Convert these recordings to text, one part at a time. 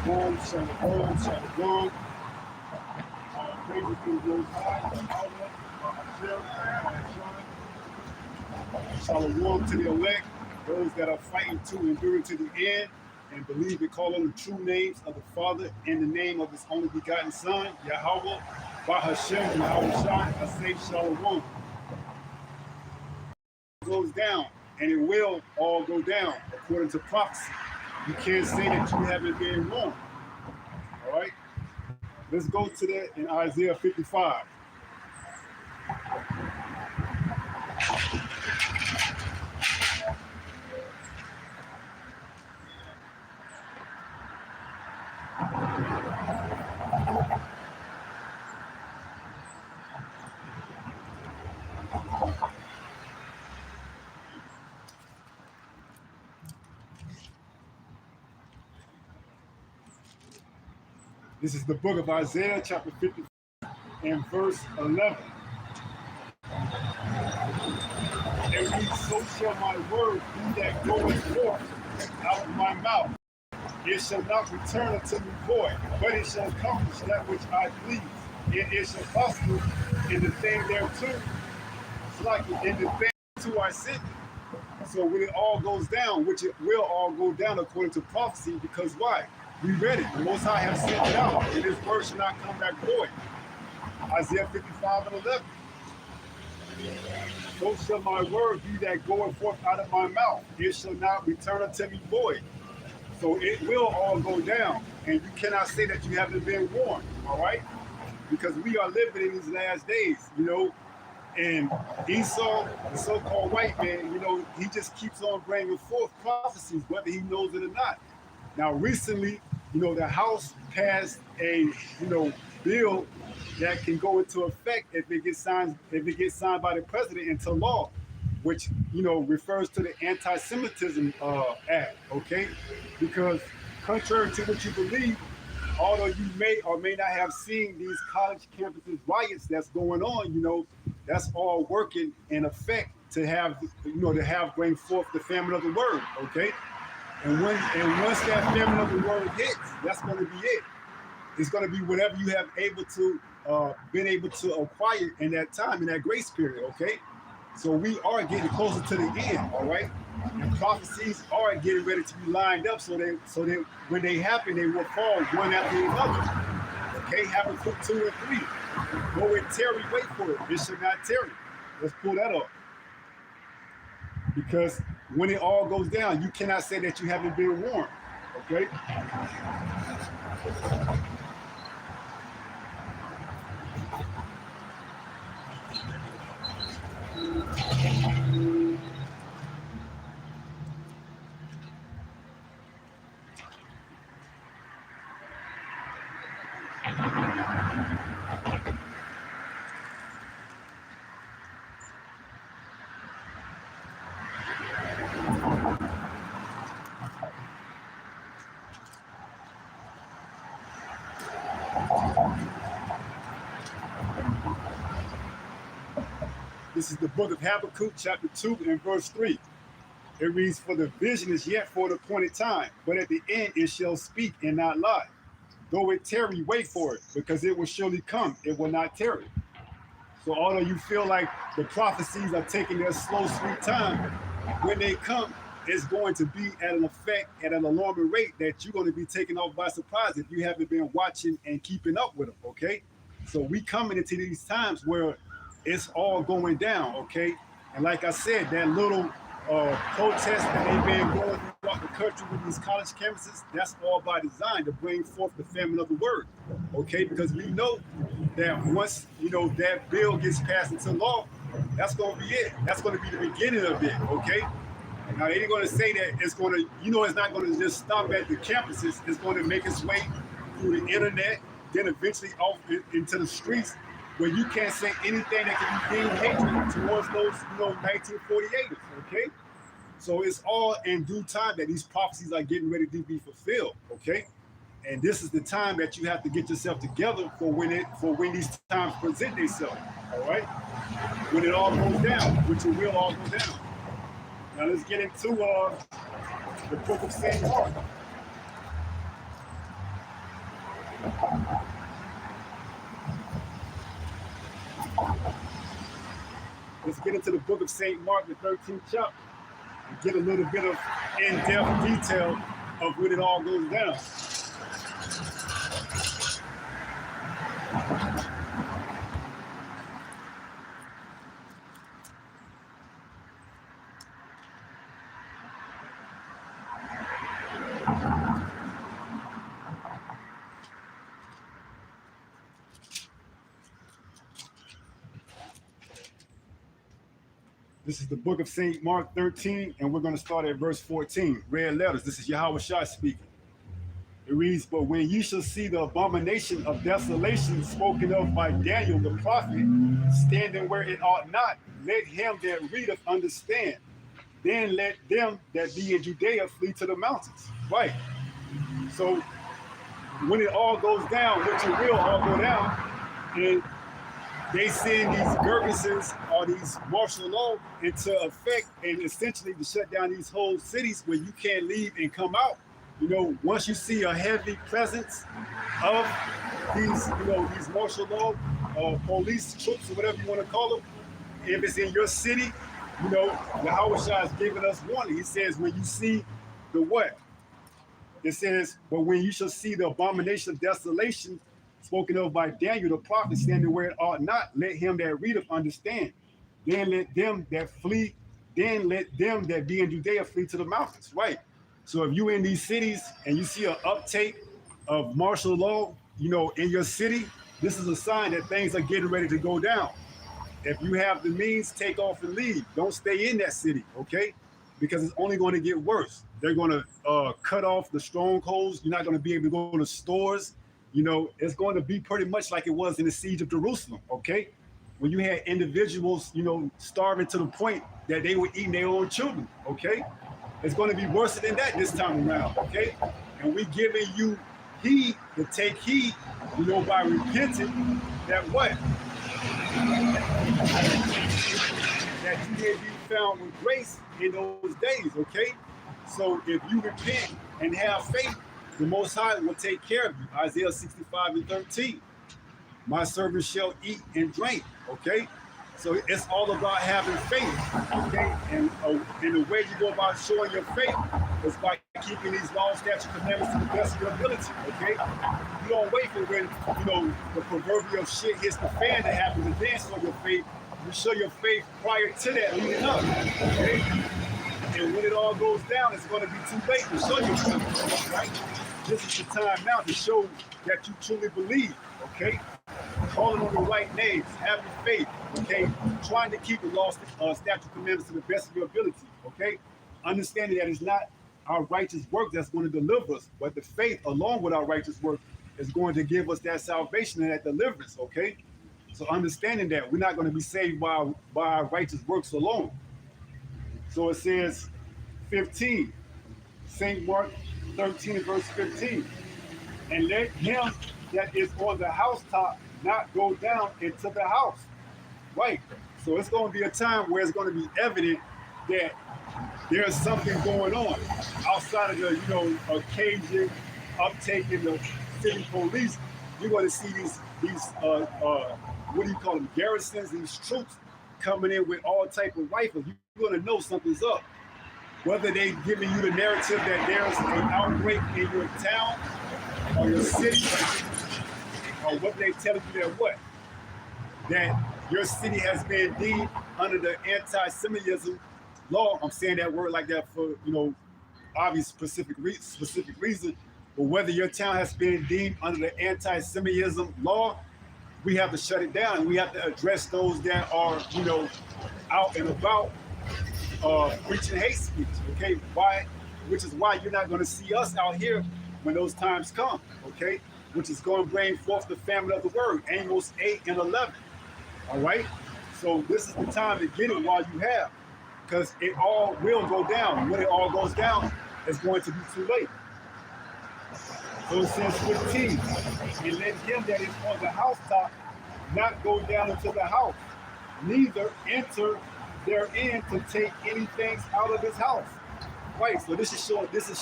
Shalom, shalom, shalom. Praise be to the Most High. Shalom to the elect, those that are fighting to endure to the end and believe and call on the true names of the Father in the name of his only begotten Son, Yahweh, Bahashem, Yahweh Shai, I say shalom. Goes down, and it will all go down according to prophecy. You can't say that you haven't been wrong. All right? Let's go to that in Isaiah 55. This is the book of Isaiah, chapter 50, and verse 11. And reads, so shall my word be that goeth forth out of my mouth. It shall not return unto me void, but it shall accomplish that which I please. And it shall prosper in the thing thereto, like in the thing to I sent it. So when it all goes down, which it will all go down according to prophecy, because why? We read it. The Most High have sent it out, and his word shall not come back void. Isaiah 55 and 11. So shall my word be that goeth forth out of my mouth. It shall not return unto me void. So it will all go down, and you cannot say that you haven't been warned, all right? Because we are living in these last days, you know, and Esau, the so-called white man, you know, he just keeps on bringing forth prophecies, whether he knows it or not. Now, recently, you know, the House passed a, you know, bill that can go into effect if it gets signed by the president into law, which, you know, refers to the Anti-Semitism Act, okay? Because contrary to what you believe, although you may or may not have seen these college campuses riots that's going on, you know, that's all working in effect to have, you know, to have bring forth the famine of the word, okay? And once that famine of the word hits, that's going to be it. It's going to be whatever you have been able to acquire in that time, in that grace period, okay? So we are getting closer to the end, all right? And prophecies are getting ready to be lined up so that when they happen, they will fall one after another. Okay, Habakkuk 2 and 3. Go and tarry, wait for it. It should not tarry. Let's pull that up. Because when it all goes down, you cannot say that you haven't been warned. Okay? This is the book of Habakkuk, chapter 2, and verse 3. It reads, for the vision is yet for the appointed time, but at the end it shall speak and not lie. Though it tarry, wait for it, because it will surely come, it will not tarry. So although you feel like the prophecies are taking their slow, sweet time, when they come, it's going to be at an effect, at an alarming rate that you're going to be taken off by surprise if you haven't been watching and keeping up with them, okay? So we coming into these times where it's all going down, okay? And like I said, that little protest that they've been going throughout the country with these college campuses, that's all by design to bring forth the famine of the word, okay? Because we know that once, you know, that bill gets passed into law, that's going to be it. That's going to be the beginning of it, okay? Now, they ain't going to say that it's going to, you know, it's not going to just stop at the campuses. It's going to make its way through the internet, then eventually off into the streets, where you can't say anything that can be deemed hatred towards those, you know, 1948ers, okay? So it's all in due time that these prophecies are getting ready to be fulfilled, okay? And this is the time that you have to get yourself together for when these times present themselves, all right? When it all goes down, which it will all go down. Now let's get into the book of St. Mark. Let's get into the book of St. Mark, the 13th chapter, and get a little bit of in-depth detail of when it all goes down. This is the book of St. Mark 13, and we're going to start at verse 14. Red letters. This is Yahweh Shai speaking. It reads, "But when ye shall see the abomination of desolation spoken of by Daniel the prophet, standing where it ought not, let him that readeth understand. Then let them that be in Judea flee to the mountains." Right. So when it all goes down, which it will all go down, and they send these Gergesons or these martial law into effect and essentially to shut down these whole cities where you can't leave and come out. You know, once you see a heavy presence of these, these martial law police troops or whatever you want to call them, if it's in your city, Yahweh Shai is giving us warning. He says, when you see the what? It says, "But when you shall see the abomination of desolation spoken of by Daniel the prophet standing where it ought not, let him that readeth understand. Then let them that flee, then let them that be in Judea flee to the mountains." Right. So if you in these cities and you see an uptake of martial law, in your city, this is a sign that things are getting ready to go down. If you have the means, take off and leave. Don't stay in that city, okay? Because it's only going to get worse. They're going to cut off the strongholds. You're not going to be able to go to stores. It's going to be pretty much like it was in the siege of Jerusalem, okay? When you had individuals, starving to the point that they were eating their own children, okay? It's going to be worse than that this time around, okay? And we giving you heed to take heed, by repenting that what? That you may be found with grace in those days, okay? So if you repent and have faith, the Most High will take care of you. Isaiah 65:13. "My servants shall eat and drink," okay? So it's all about having faith, okay? And the way you go about showing your faith is by keeping these laws, statutes, commandments to the best of your ability, okay? You don't wait for when, the proverbial shit hits the fan that happens and then show your faith. You show your faith prior to that leading up, okay? And when it all goes down, it's going to be too late to show your faith, right? This is the time now to show that you truly believe, okay? Calling on the right names, having faith, okay? Trying to keep the laws, statute, commandments to the best of your ability, okay? Understanding that it's not our righteous work that's going to deliver us, but the faith along with our righteous work is going to give us that salvation and that deliverance, okay? So understanding that we're not going to be saved by our righteous works alone. So it says 15, St. Mark 13 verse 15, "And let him that is on the housetop not go down into the house." Right. So it's going to be a time where it's going to be evident that there's something going on outside of the, occasion uptake in the city police. You're going to see these what do you call them, garrisons, these troops coming in with all type of rifles. You're going to know something's up. Whether they're giving you the narrative that there's an outbreak in your town or your city, or what they telling you that what? That your city has been deemed under the anti-Semitism law. I'm saying that word like that for, obvious specific reason. But whether your town has been deemed under the anti-Semitism law, we have to shut it down, and we have to address those that are, out and about preaching hate speech. Okay, why? Which is why you're not going to see us out here when those times come. Okay, which is going to bring forth the famine of the word. Amos 8 and 11. All right. So this is the time to get it while you have, because it all will go down. When it all goes down, it's going to be too late. So it says 15, "And let him that is on the housetop not go down into the house, neither enter therein to take anything out of his house." Right. So this is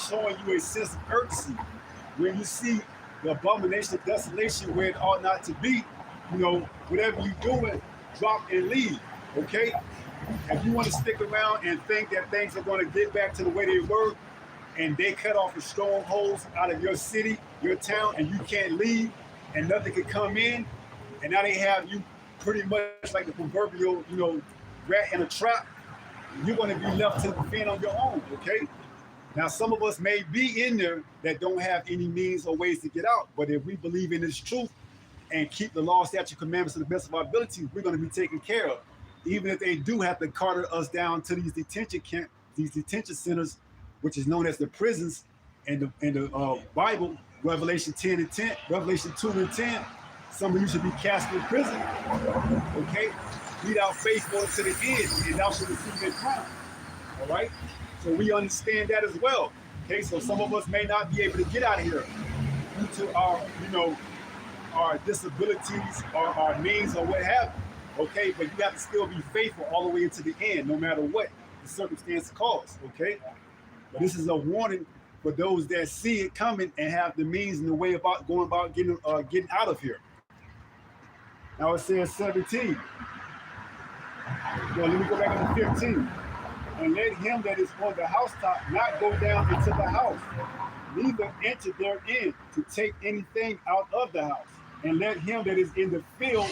showing you a sense of urgency. When you see the abomination of desolation where it ought not to be. Whatever you're doing, drop and leave. Okay? If you want to stick around and think that things are going to get back to the way they were, and they cut off the strongholds out of your city, your town, and you can't leave, and nothing can come in, and now they have you pretty much like the proverbial, rat in a trap, you're going to be left to fend on your own, okay? Now, some of us may be in there that don't have any means or ways to get out, but if we believe in this truth and keep the law, statute, commandments to the best of our ability, we're going to be taken care of. Even if they do have to carter us down to these detention centers, which is known as the prisons, and the Bible, Revelation 10 and 10, Revelation 2 and 10, some of you should be cast in prison. Okay? Be thou faithful to the end, and thou shalt receive a crown. All right? So we understand that as well. Okay, so some of us may not be able to get out of here due to our, our disabilities or our means or what have you. Okay, but you have to still be faithful all the way into the end, no matter what the circumstance calls. Okay, but this is a warning for those that see it coming and have the means and the way about going about getting out of here. Now it says 17. Well, let me go back to 15. And let him that is on the housetop not go down into the house, neither enter therein to take anything out of the house. And let him that is in the field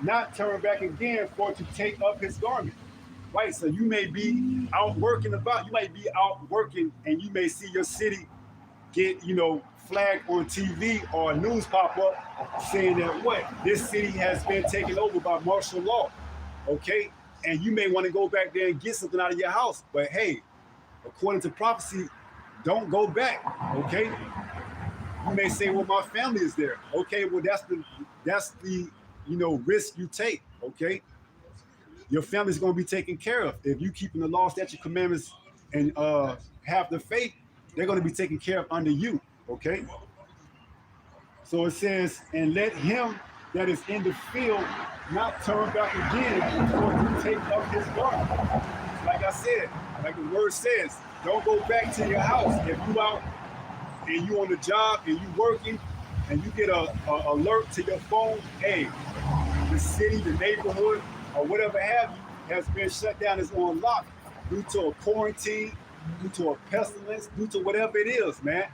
not turn back again for to take up his garment. Right, so you may be out working about, you might be out working and you may see your city get, flagged on TV or a news pop up saying that this city has been taken over by martial law, okay? And you may want to go back there and get something out of your house. But hey, according to prophecy, don't go back, okay? You may say, well, my family is there. Okay, well, that's the risk you take, okay? Your family's going to be taken care of. If you keeping the law, statute, commandments, and have the faith, they're going to be taken care of under you, okay? So it says, and let him that is in the field not turn back again for to take up his garment. Like I said, like the word says, don't go back to your house. If you out and you on the job and you working and you get a alert to your phone, hey, the city, the neighborhood, or whatever have you, has been shut down, is on lock due to a quarantine, due to a pestilence, due to whatever it is, man.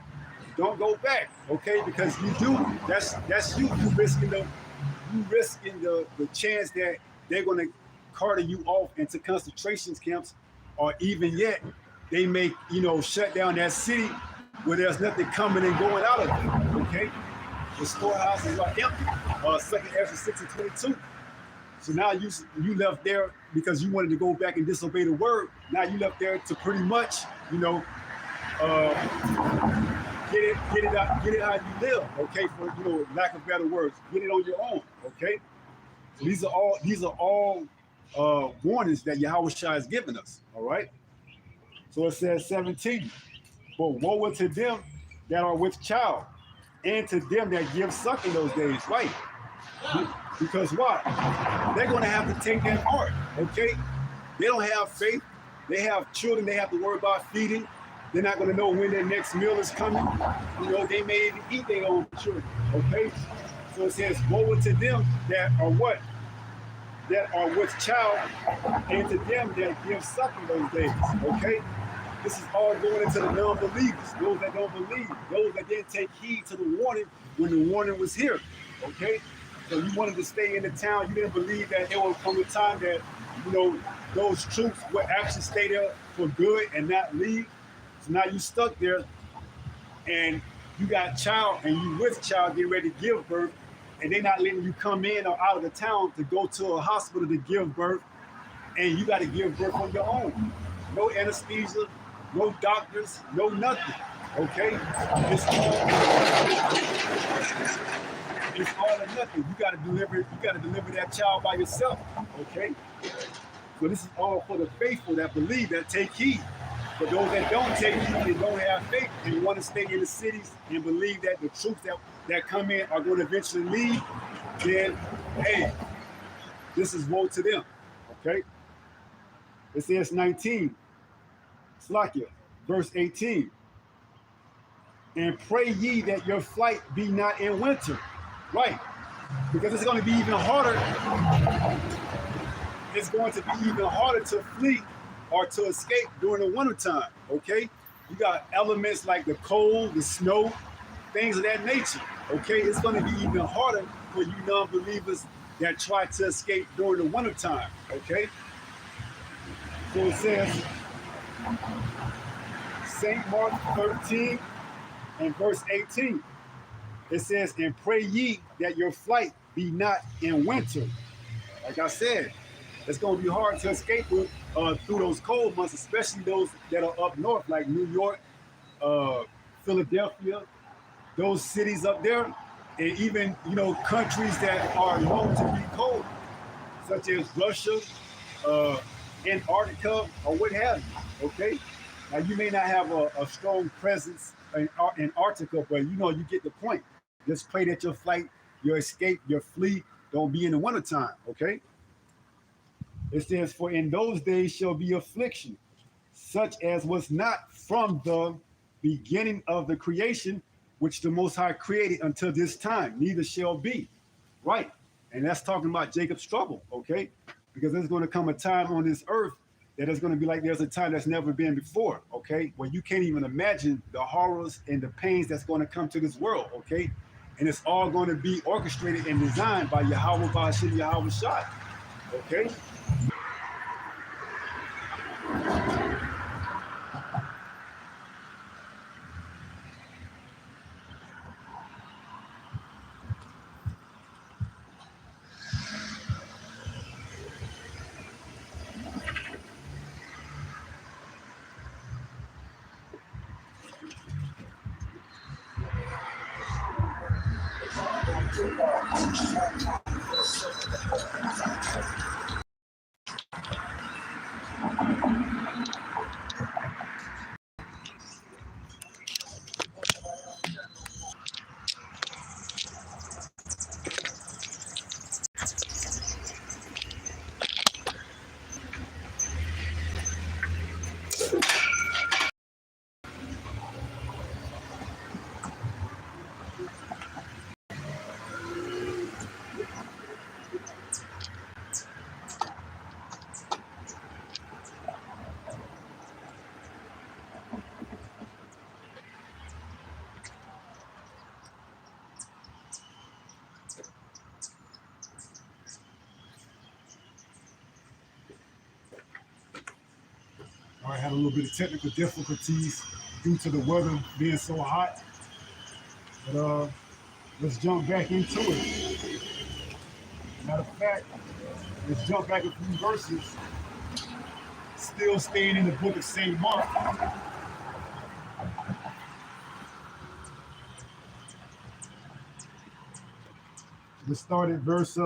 Don't go back, okay? Because you do, that's you risking the chance that they're going to carter you off into concentration camps, or even yet they may shut down that city where there's nothing coming and going out of it. Okay, the storehouses are empty. 2nd Ezra 6 and 22. So now you left there because you wanted to go back and disobey the word. Now you left there to pretty much get it out, get it how you live, okay, for lack of better words, get it on your own, okay. So these are all warnings that Yahweh Shai is giving us, all right. So it says 17, but woe unto them that are with child, and to them that give suck in those days, right? Because why? They're going to have to take that part, okay. They don't have faith. They have children they have to worry about feeding. They're not going to know when their next meal is coming. They may even eat their own children, okay? So it says, woe unto them that are what? That are with child, and to them that give suck in those days, okay? This is all going into the non-believers, those that don't believe, those that didn't take heed to the warning when the warning was here, okay? So you wanted to stay in the town, you didn't believe that there would come a time that, those troops would actually stay there for good and not leave. So now you stuck there and you got child and you with child getting ready to give birth, and they're not letting you come in or out of the town to go to a hospital to give birth, and you got to give birth on your own. No anesthesia, no doctors, no nothing, okay? It's all or nothing. You got to deliver that child by yourself, okay? So this is all for the faithful that believe, that take heed. For those that don't take heed and don't have faith and want to stay in the cities and believe that the troops that come in are going to eventually leave, then, hey, this is woe to them, okay? It says 19, Slakia, verse 18. And pray ye that your flight be not in winter. Right. Because it's going to be even harder. It's going to be even harder to flee or to escape during the wintertime. Okay. You got elements like the cold, the snow, things of that nature. Okay. It's going to be even harder for you non-believers that try to escape during the wintertime. Okay. So it says, St. Mark 13 and verse 18. It says, and pray ye that your flight be not in winter. Like I said, it's going to be hard to escape through those cold months, especially those that are up north, like New York, Philadelphia, those cities up there, and even, countries that are known to be cold, such as Russia, Antarctica, or what have you. Okay, now you may not have a strong presence in Antarctica, but you get the point. Just pray that your flight, your escape, your flee don't be in the wintertime. Okay. It says, for in those days shall be affliction, such as was not from the beginning of the creation, which the Most High created until this time, neither shall be. Right. And that's talking about Jacob's trouble, okay? Because there's going to come a time on this earth that is going to be like there's a time that's never been before, okay? Where you can't even imagine the horrors and the pains that's going to come to this world, okay? And it's all going to be orchestrated and designed by Yahweh Ba'ashim Yahweh Shai, okay? I had a little bit of technical difficulties due to the weather being so hot. But let's jump back into it. Matter of fact, let's jump back a few verses. Still staying in the book of St. Mark. Let's start at verse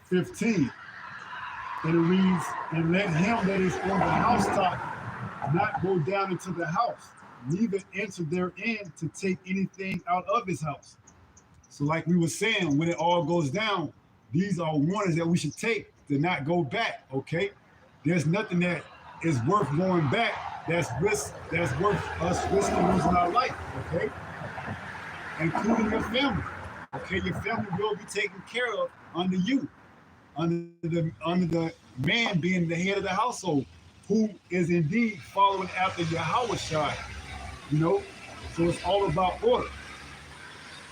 15. And it reads, and let him that is on the housetop not go down into the house, neither enter therein to take anything out of his house. So like we were saying, when it all goes down, these are warnings that we should take to not go back, okay? There's nothing that is worth going back that's worth us risking losing our life, okay? Including your family, okay? Your family will be taken care of under you. Under the man being the head of the household, who is indeed following after Yahweh Shai, So it's all about order.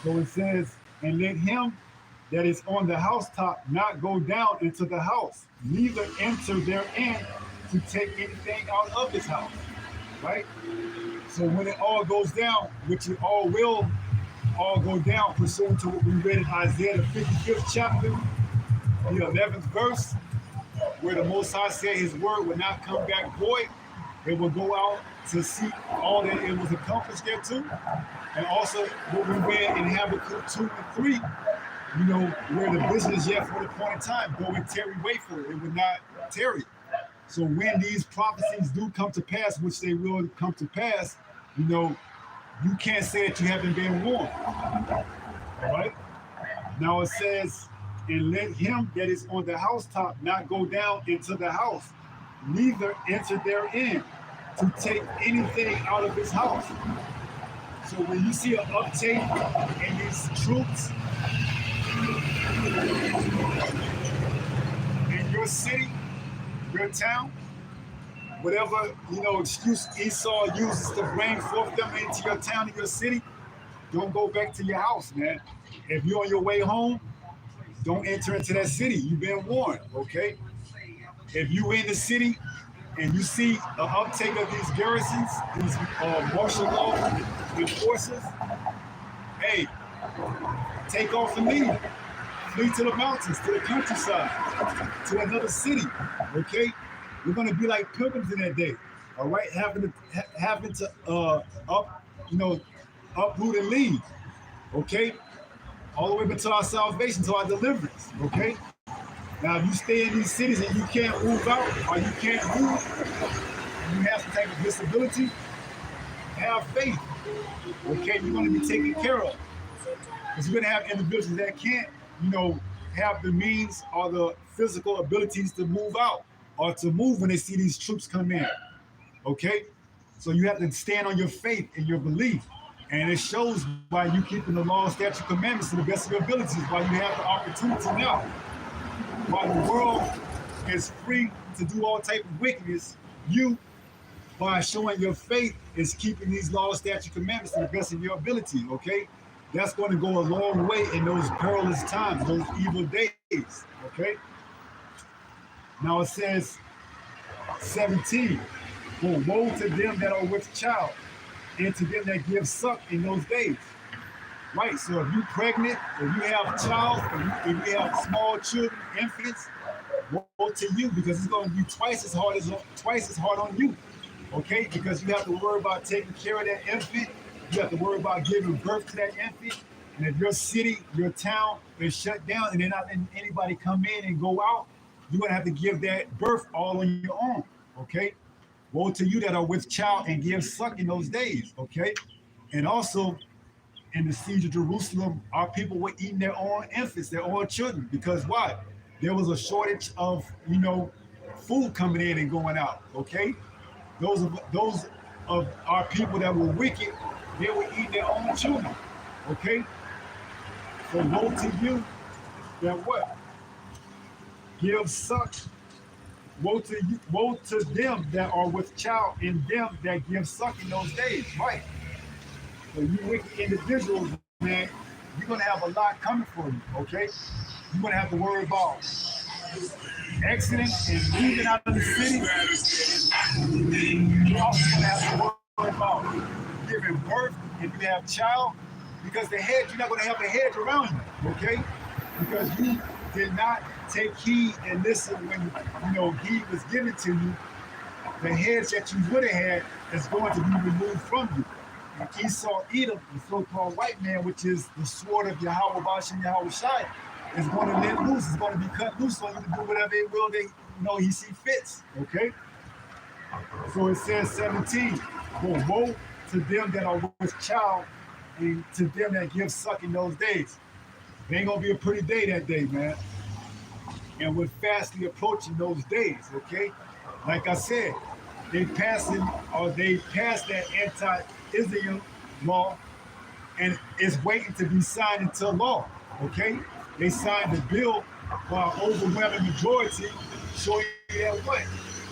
So it says, and let him that is on the housetop not go down into the house, neither enter therein to take anything out of his house. Right? So when it all goes down, which it all will all go down, pursuant to what we read in Isaiah, the 55th chapter, the 11th verse, where the Most High said his word would not come back void. It will go out to seek all that it was accomplished there too. And also what we read in Habakkuk 2 and 3, where the vision is yet for the point in time, though it tarry, wait for it, it would not tarry. So when these prophecies do come to pass, which they will come to pass, you can't say that you haven't been warned. All right? Now it says, and let him that is on the housetop not go down into the house, neither enter therein to take anything out of his house. So when you see an uptake in these troops in your city, your town, whatever excuse Esau uses to bring forth them into your town and your city, don't go back to your house, man. If you're on your way home, don't enter into that city. You've been warned, okay? If you in the city and you see an uptake of these garrisons, these martial law enforcers, hey, take off and leave. Flee to the mountains, to the countryside, to another city, okay? We're gonna be like pilgrims in that day, all right? Having to uproot and leave, okay? All the way to our salvation, to our deliverance, okay? Now, if you stay in these cities and you can't move out or you can't move, and you have some type of disability, have faith, okay? You're gonna be taken care of. Because you're gonna have individuals that can't, have the means or the physical abilities to move out or to move when they see these troops come in, okay? So you have to stand on your faith and your belief. And it shows by you keeping the law, statute, commandments to the best of your abilities, while you have the opportunity now. While the world is free to do all type of wickedness, you, by showing your faith, is keeping these laws, statute, commandments to the best of your ability, okay? That's going to go a long way in those perilous times, those evil days, okay? Now it says 17, for woe to them that are with child, and to them that give suck in those days. Right, so if you're pregnant, if you have a child, if you have small children, infants, woe to you, because it's going to be twice as hard on you, okay? Because you have to worry about taking care of that infant. You have to worry about giving birth to that infant. And if your city, your town is shut down and they're not letting anybody come in and go out, you're going to have to give that birth all on your own, okay? Woe to you that are with child and give suck in those days, okay? And also, in the siege of Jerusalem, our people were eating their own infants, their own children. Because why? There was a shortage of, food coming in and going out, okay? Those of our people that were wicked, they were eating their own children, okay? So woe to you that what? Give suck. Woe to them that are with child and them that give suck in those days, right? So you wicked individuals, man, you're gonna have a lot coming for you, okay? You're gonna have to worry about exiting and leaving out of the city. You're also gonna have to worry about giving birth if you have child, because you're not gonna have a hedge around you, okay? Because you did not take heed and listen when heed was given to you. The hedge that you would have had is going to be removed from you. And Esau Edom, the so-called white man, which is the sword of Yahweh Bashem Yahweh Shai, is going to let loose. It's going to be cut loose on you to do whatever it will he see fits. Okay? So it says 17, for woe to them that are with child and to them that give suck in those days. It ain't gonna be a pretty day that day, man. And we're fastly approaching those days, okay? Like I said, they passed that anti-Israel law, and it's waiting to be signed into law, okay? They signed the bill by an overwhelming majority, showing you that what?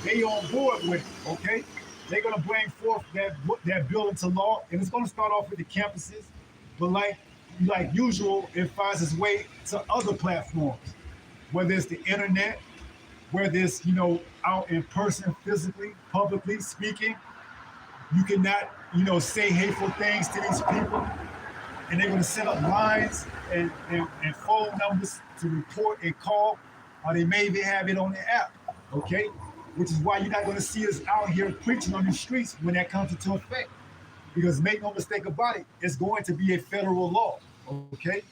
They on board with it, okay? They're gonna bring forth that bill into law, and it's gonna start off with the campuses, but like usual, it finds its way to other platforms, whether it's the internet, whether it's out in person, physically, publicly speaking. You cannot say hateful things to these people, and they're going to set up lines and phone numbers to report and call, or they may even have it on the app, okay? Which is why you're not going to see us out here preaching on the streets when that comes into effect, because make no mistake about it, it's going to be a federal law. Okay,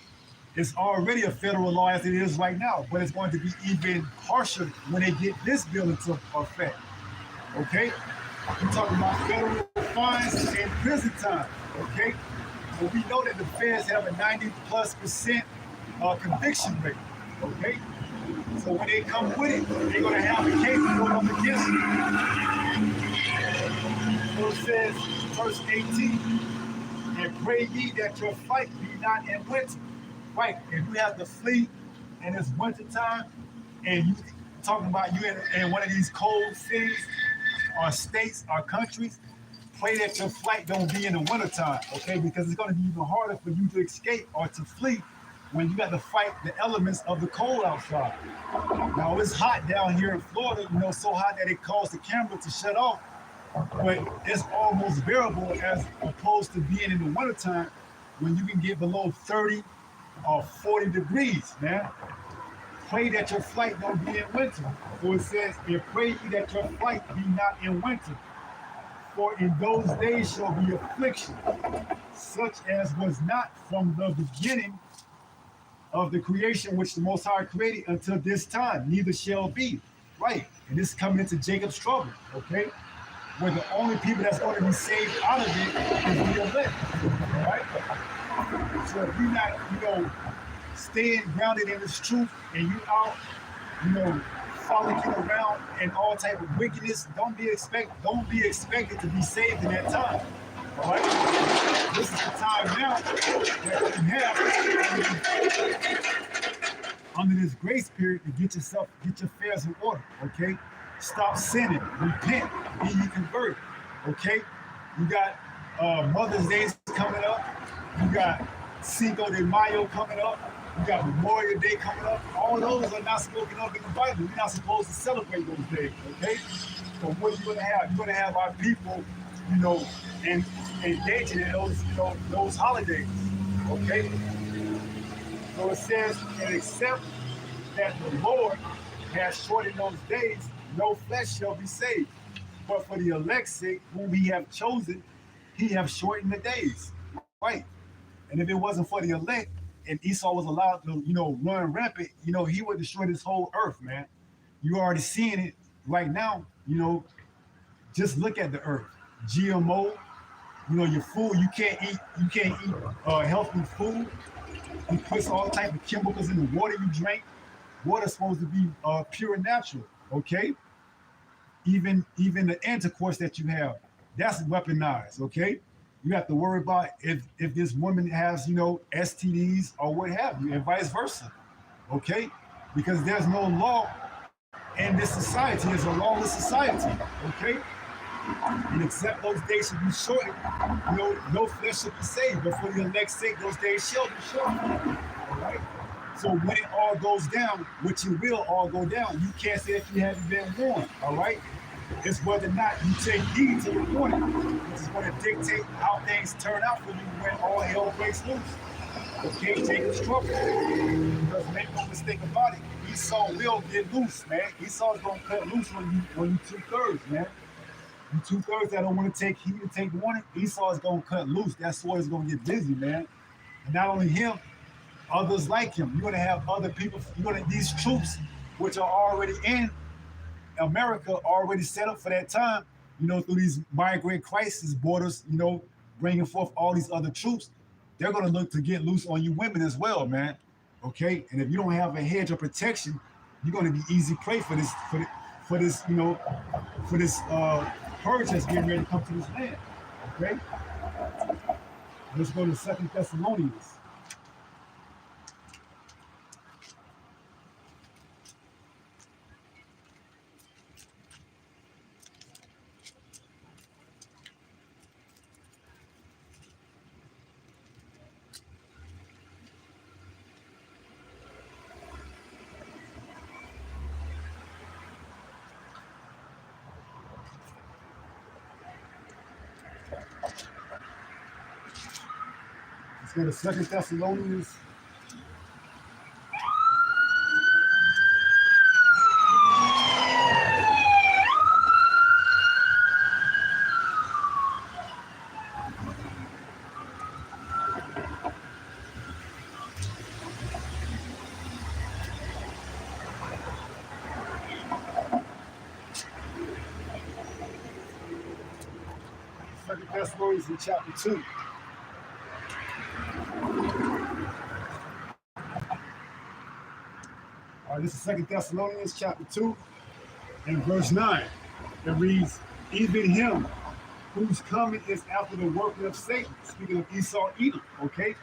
it's already a federal law as it is right now, but it's going to be even harsher when they get this bill into effect. Okay, we're talking about federal fines and prison time. Okay, but we know that the feds have a 90+% conviction rate. Okay, so when they come with it, they're going to have a case going up against it. So it says, verse 18. And and pray ye that your flight be not in winter. Right, if you have to flee and it's winter time, and you talking about you in one of these cold cities or states or countries, pray that your flight don't be in the wintertime, okay? Because it's going to be even harder for you to escape or to flee when you got to fight the elements of the cold outside. Now, it's hot down here in Florida, so hot that it caused the camera to shut off, but it's almost bearable as opposed to being in the wintertime when you can get below 30 or 40 degrees, man. Pray that your flight don't be in winter. So it says, and pray ye that your flight be not in winter. For in those days shall be affliction, such as was not from the beginning of the creation which the Most High created until this time, neither shall be. Right. And this is coming into Jacob's trouble, okay? Where the only people that's going to be saved out of it is the elect, right? So if you're not, staying grounded in this truth and you out, frolicking around in all type of wickedness, don't be expected to be saved in that time. All right? This is the time now that you have under this grace period to get your affairs in order, okay? Stop sinning, repent, be ye converted, okay? You got Mother's Day coming up, you got Cinco de Mayo coming up, you got Memorial Day coming up. All those are not spoken of in the Bible. We're not supposed to celebrate those days, okay? So what are you going to have? You're going to have our people, and engaging in those holidays, okay? So it says, and except that the Lord has shortened those days, no flesh shall be saved. But for the elect's sake, whom he have chosen, he have shortened the days. Right. And if it wasn't for the elect and Esau was allowed to, run rampant, he would destroy this whole earth, man. You already seeing it right now, just look at the earth. GMO, your food, you can't eat healthy food. He puts all type of chemicals in the water you drink. Water's supposed to be pure and natural, okay? Even the intercourse that you have, that's weaponized, okay? You have to worry about if this woman has, STDs or what have you, and vice versa, okay? Because there's no law in this society. It's a lawless society, okay? And except those days should be shortened, no flesh should be saved. But for the elect's sake, those days shall be shortened, all right? So when it all goes down, which it will all go down, you can't say if you haven't been warned, all right? It's whether or not you take heed to the warning, which is going to dictate how things turn out for you when all hell breaks loose. Okay, Jacob's trouble. Because make no mistake about it, Esau will get loose, man. Esau's going to cut loose when you 2/3, man. You 2/3 that don't want to take heed and take warning, Esau is going to cut loose. That sword is going to get busy, man. And not only him, others like him. You're going to have other people, these troops, which are already in America, already set up for that time, through these migrant crisis borders, bringing forth all these other troops. They're going to look to get loose on you women as well, man. Okay? And if you don't have a hedge of protection, you're going to be easy prey for this purge that's getting ready to come to this land. Okay? Let's go to 2 Thessalonians. Let's go to 2 Thessalonians. Thessalonians in chapter 2. All right, this is 2 Thessalonians chapter 2 and verse 9. It reads, even him whose coming is after the working of Satan. Speaking of Esau, Edom, okay?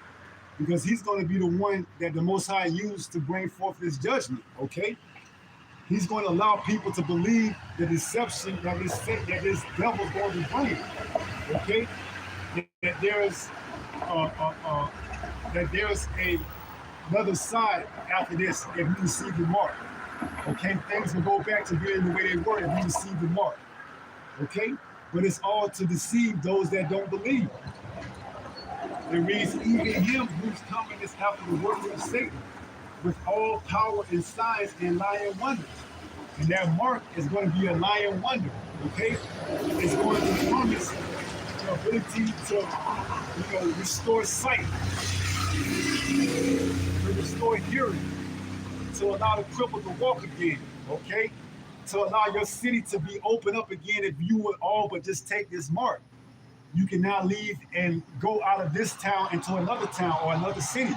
Because he's going to be the one that the Most High used to bring forth his judgment, okay? He's going to allow people to believe the deception that this devil's going to bring, okay? That there's another side after this if you receive the mark. Okay, things will go back to being the way they were if you receive the mark. Okay, but it's all to deceive those that don't believe. It reads, even him whose coming is after the working of Satan, with all power and signs and lying wonders. And that mark is going to be a lying wonder. Okay, it's going to promise the ability to, restore sight, to restore hearing, to allow the cripple to walk again, okay? To allow your city to be opened up again if you would all but just take this mark. You can now leave and go out of this town into another town or another city.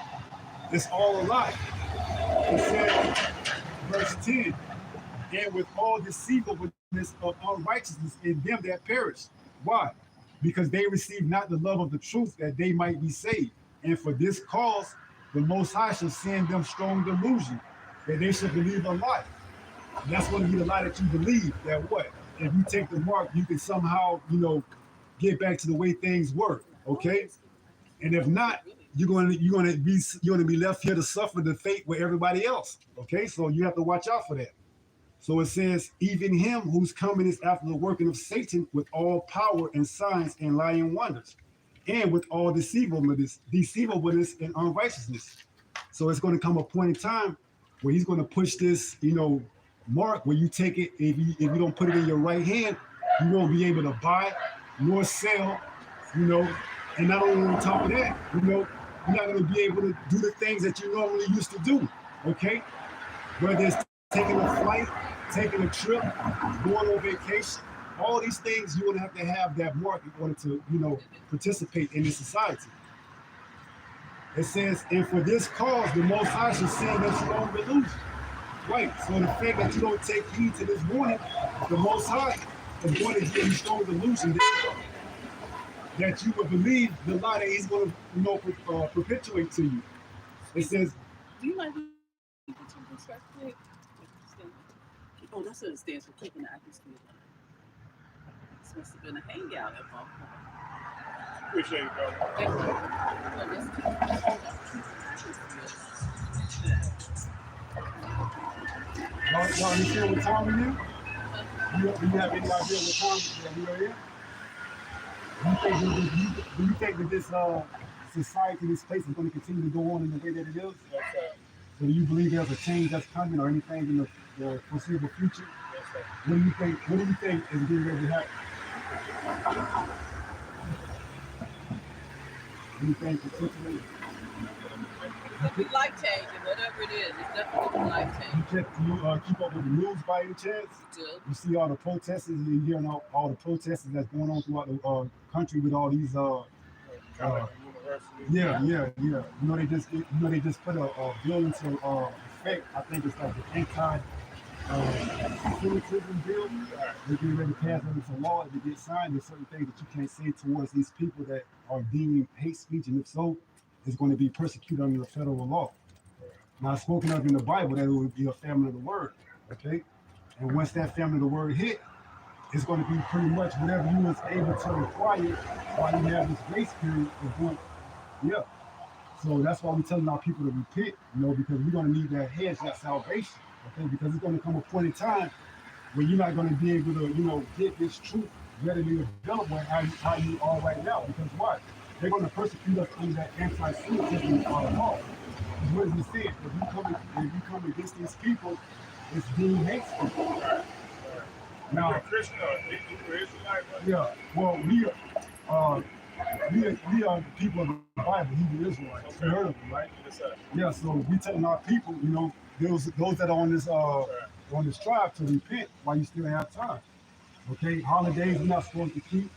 It's all a lie. It says, verse 10, and with all deceivableness of unrighteousness in them that perish. Why? Because they receive not the love of the truth that they might be saved. And for this cause, the Most High shall send them strong delusion, that they should believe a lie. And that's going to be the lie that you believe, that what? If you take the mark, you can somehow, get back to the way things were, okay? And if not, you're going to be left here to suffer the fate with everybody else, okay? So you have to watch out for that. So it says, even him whose coming is after the working of Satan with all power and signs and lying wonders, and with all deceivableness and unrighteousness. So it's going to come a point in time where he's going to push this, mark where you take it. If you don't put it in your right hand, you won't be able to buy nor sell, And not only on top of that, you're not going to be able to do the things that you normally used to do. Okay, whether it's taking a flight, taking a trip, going on vacation. All these things you're going to have that mark in order to, participate in this society. It says, and for this cause, the Most High shall send us strong delusion. Right. So the fact that you don't take heed to this warning, the Most High is going to give you strong delusion that you would believe the lie that he's going to, perpetuate to you. It says, do you like to put some perspective? Oh, that's what it stands for, keeping the atmosphere. This must have been a hangout at one point. Appreciate it, brother. y'all understand what time it is? Do you have any idea what time that we are in? Do you think that this society, this place is going to continue to go on in the way that it is? Yes, sir. So do you believe there's a change that's coming or anything in the foreseeable future? Yes, sir. What do you think is getting ready to happen? What do you think particularly? It'll be life changing, whatever it is. It's definitely life changing. You keep up with the news by any chance? Do. You see all the protests, and you're hearing all the protests that's going on throughout the country with all these yeah. They just put a bill into effect. I think it's like the anti-Semitism bill. They're getting ready to pass it into law. If it gets signed, there's certain things that you can't say towards these people that are deemed hate speech, and if so, it's going to be persecuted under the federal law. Now, it's spoken of in the Bible that it would be a family of the word, okay? And once that family of the word hit, it's going to be pretty much whatever you was able to require while you have this grace period of going. Yeah. So that's why we're telling our people to repent, because we're going to need that hedge, that salvation, okay? Because it's going to come a point in time where you're not going to be able to, get this truth readily available how you are right now. Because why? They're going to persecute us under that anti-Semitism law. What does it say? If you come against these people, it's deemed hate speech. Now, you're a Christian or Israelite? Yeah. Well, we are the people of the Bible, Hebrew Israelites. Okay. You heard of them, right? Yes, sir. Yeah. So we telling our people, those that are on this tribe to repent while you still have time. Okay. Holidays you're not supposed to keep.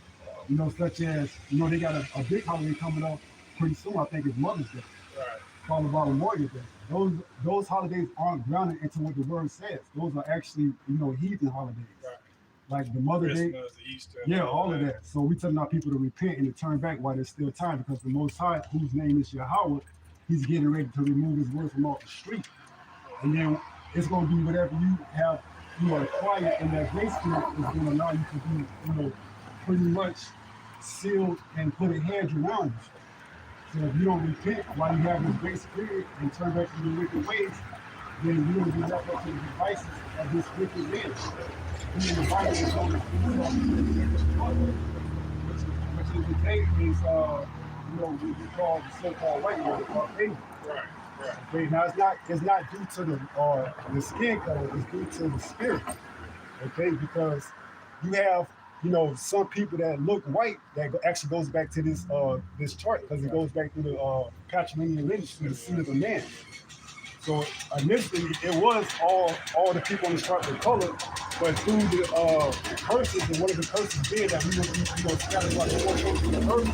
Such as they got a big holiday coming up pretty soon. I think it's Mother's Day. Right. Followed by Memorial Day. Those holidays aren't grounded into what the word says. Those are actually heathen holidays. Right. like the Mother Day. Christmas, Easter. Yeah, all of that. So we telling our people to repent and to turn back while there's still time, because the Most High, whose name is Yahweh, he's getting ready to remove his word from off the street. And then it's going to be whatever you have, acquired in that grace period is going to allow you to be, pretty much sealed and put a hedge around you. So if you don't repent while you have this grace period and turn back to your wicked ways, then you will be left up to the devices of this wicked man. And the Bible is on which is today is what we call the so-called white man, Caucasian. Right. Okay, now it's not due to the skin color, it's due to the spirit. Okay, because you have some people that look white that actually goes back to this chart, because it goes back to the patrilineal lineage, to the seed of the man. So initially it was all the people on the chart were colored, but through the curses, and one of the curses being that we would be scattered like the earth,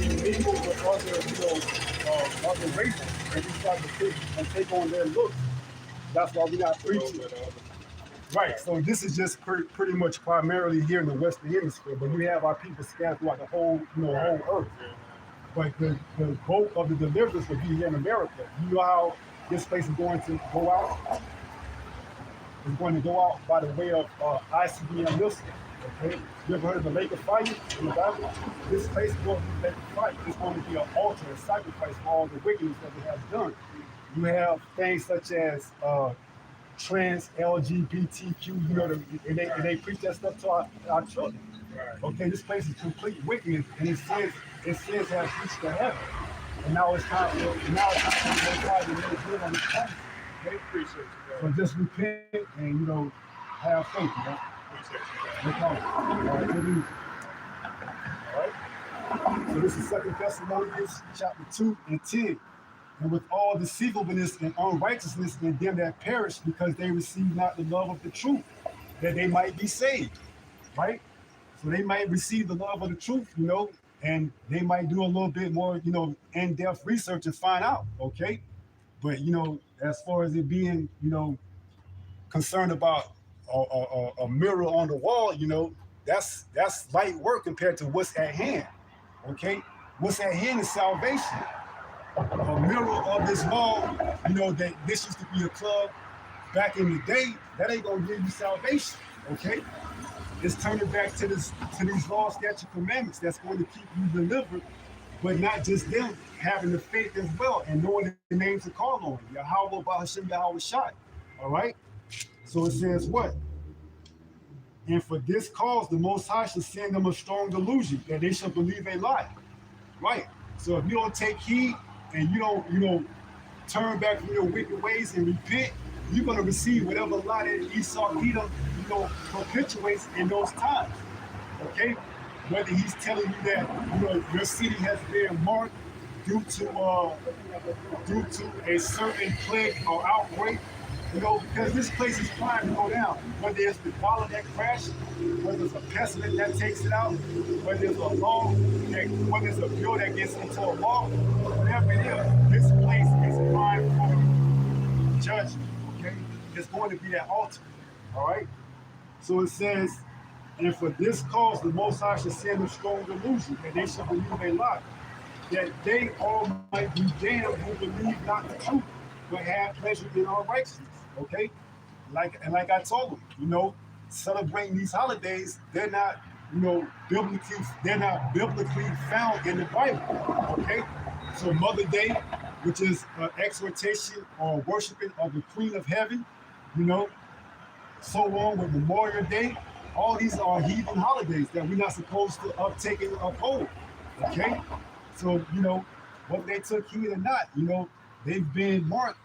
and mingle with other races, and we start to take on their looks. That's why we're not preaching. Right, so this is just pretty much primarily here in the Western Hemisphere, but we have our people scattered throughout the whole earth. But the bulk of the deliverance will be here in America. You know how this place is going to go out? It's going to go out by the way of ICBM missile. Okay, you ever heard of the lake of fire in the Bible? This place is going to be the lake of fire. It's going to be an altar, a sacrifice for all the wickedness that they have done. You have things such as trans, LGBTQ, and they preach that stuff to our children. Okay, this place is complete wickedness, and it says it has reached the heaven. And now it's time for the Most High to really live on this planet. Okay? Appreciate you, So just repent and have faith, Appreciate No problem. All right, good news. All right. So this is 2 Thessalonians chapter 2 and 10. And with all deceivableness and unrighteousness in them that perish, because they receive not the love of the truth, that they might be saved. Right? So they might receive the love of the truth, and they might do a little bit more, in-depth research and find out, okay? But, as far as it being, concerned about a mirror on the wall, that's light work compared to what's at hand, okay? What's at hand is salvation. A mirror of this wall, that this used to be a club back in the day, that ain't gonna give you salvation, okay? It's turning back to these laws, statutes, commandments that's going to keep you delivered, but not just them, having the faith as well and knowing the names to call on. Yahweh, Bahashim, Yahweh Shai. All right? So it says what? And for this cause, the Most High shall send them a strong delusion, that they shall believe a lie. Right? So if you don't take heed and you don't turn back from your wicked ways and repent, you're going to receive whatever lie that Esau Edom perpetuates in those times. Okay? Whether he's telling you that your city has been marked due to a certain plague or outbreak, because this place is trying to go down. Whether it's the dollar that crashed, whether it's a pestilence that takes it out, whether it's whether it's a bill that gets into a law, whatever it is, this place is prime for judgment. Okay? It's going to be that altar. All right? So it says, and for this cause the Most High shall send a strong delusion, that they shall believe a lie, that they all might be damned who believe not the truth, but have pleasure in unrighteousness. Okay? Like I told them, celebrating these holidays, they're not, biblically found in the Bible. Okay? So Mother Day, which is an exhortation or worshiping of the Queen of Heaven, so on with Memorial Day, all these are heathen holidays that we're not supposed to uptake and uphold. Okay? So, whether they took heed or not, they've been marked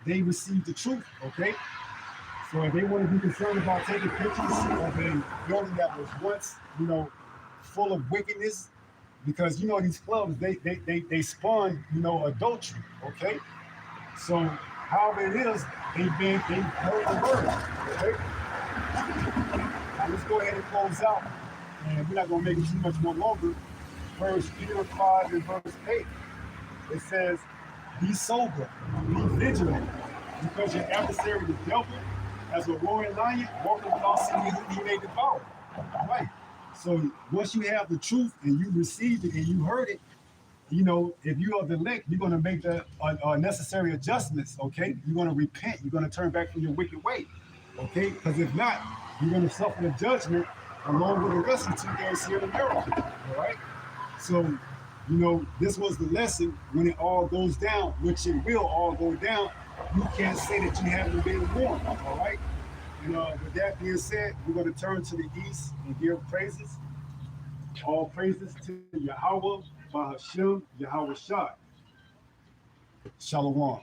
they received the truth. Okay? So if they want to be concerned about taking pictures of a building that was once, full of wickedness, because these clubs they spawn adultery. Okay? So however it is, they heard the word. Okay? Now let's go ahead and close out, and we're not going to make it too much more longer. 1 Peter 5 and verse 8. It says, be sober, be vigilant, because your adversary, the devil, as a roaring lion, walking without seeing who he may devour. Right. So once you have the truth and you received it and you heard it, you know, if you are the elect, you're going to make the necessary adjustments. Okay, you're going to repent. You're going to turn back from your wicked way. Okay, because if not, you're going to suffer the judgment along with the rest until there's here in America. All right. So, you know, this was the lesson. When it all goes down, which it will all go down, you can't say that you haven't been warned. All right. And with that being said, we're going to turn to the east and give praises. All praises to Yahweh, Bahashem, Yahweh Shah. Shalom.